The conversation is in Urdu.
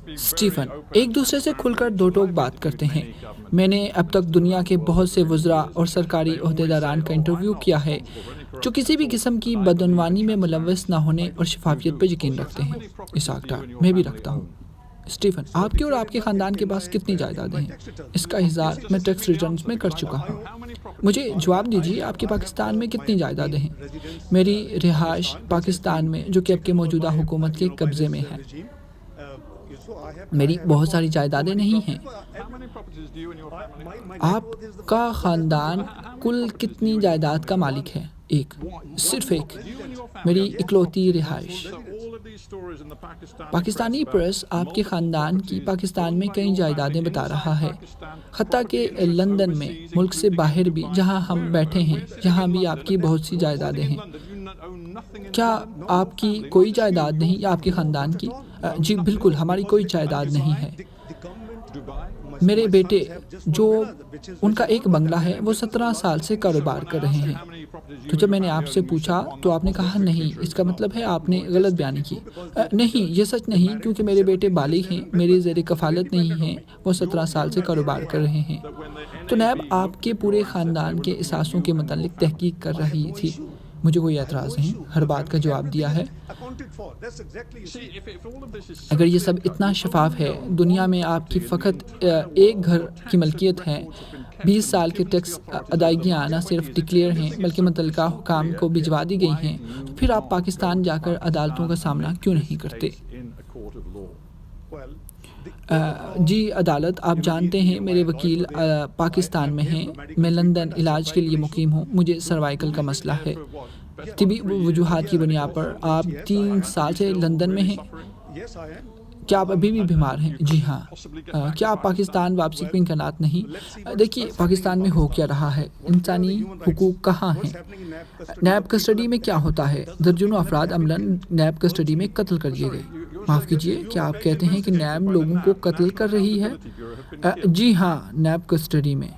اسٹیفن: ایک دوسرے سے کھل کر دو ٹوک بات کرتے ہیں۔ میں نے اب تک دنیا کے بہت سے وزراء اور سرکاری عہدیداران کا انٹرویو کیا ہے جو کسی بھی قسم کی بدعنوانی میں ملوث نہ ہونے اور شفافیت پر یقین رکھتے ہیں۔ اسحاق ڈار: میں بھی رکھتا ہوں۔ اسٹیفن: آپ کے اور آپ کے خاندان کے پاس کتنی جائیدادیں ہیں؟ اس کا اظہار میں ٹیکس ریٹرنز میں کر چکا ہوں۔ مجھے جواب دیجیے، آپ کے پاکستان میں کتنی جائیدادیں ہیں؟ میری رہائش پاکستان میں، جو کہ اب کے موجودہ حکومت کے قبضے میں ہے۔ میری بہت ساری جائیدادیں نہیں ہیں۔ آپ کا خاندان کل کتنی جائیداد کا مالک ہے؟ ایک، صرف ایک، میری اکلوتی رہائش۔ پاکستانی پریس آپ کے خاندان کی پاکستان میں کئی جائیدادیں بتا رہا ہے، حتیٰ کہ لندن میں، ملک سے باہر بھی جہاں ہم بیٹھے ہیں، یہاں بھی آپ کی بہت سی جائیدادیں ہیں۔ کیا آپ کی کوئی جائیداد نہیں یا آپ کے خاندان کی؟ جی بالکل، ہماری کوئی جائیداد نہیں ہے۔ میرے بیٹے، جو ان کا ایک بنگلہ ہے، وہ 17 سال سے کاروبار کر رہے ہیں۔ تو جب میں نے آپ سے پوچھا تو آپ نے کہا نہیں، اس کا مطلب ہے آپ نے غلط بیانی کی۔ نہیں، یہ سچ نہیں، کیونکہ میرے بیٹے بالغ ہیں، میری زیر کفالت نہیں ہیں، وہ 17 سال سے کاروبار کر رہے ہیں۔ تو نیب آپ کے پورے خاندان کے اثاثوں کے متعلق تحقیق کر رہی تھی۔ مجھے کوئی اعتراض نہیں، ہر بات کا جواب دیا ہے۔ اگر یہ سب اتنا شفاف ہے، دنیا میں آپ کی فقط ایک گھر کی ملکیت ہے، 20 سال کے ٹیکس ادائیگیاں نہ صرف ڈکلیئر ہیں بلکہ متعلقہ حکام کو بھجوا دی گئی ہیں، تو پھر آپ پاکستان جا کر عدالتوں کا سامنا کیوں نہیں کرتے؟ جی عدالت، آپ جانتے ہیں میرے وکیل پاکستان میں ہیں، میں لندن علاج کے لیے مقیم ہوں، مجھے سروائیکل کا مسئلہ ہے۔ طبی وجوہات کی بنیاد پر آپ 3 سال سے لندن میں ہیں۔ کیا آپ ابھی بھی بیمار ہیں؟ جی ہاں۔ کیا آپ پاکستان واپسی کے امکانات نہیں؟ دیکھیے، پاکستان میں ہو کیا رہا ہے، انسانی حقوق کہاں ہیں؟ نیب کسٹڈی میں کیا ہوتا ہے؟ درجنوں افراد عملاً نیب کسٹڈی میں قتل کر دیے گئے۔ معاف کیجیے، کیا آپ کہتے ہیں کہ نیب لوگوں کو قتل کر رہی ہے؟ جی ہاں، نیب کسٹڈی میں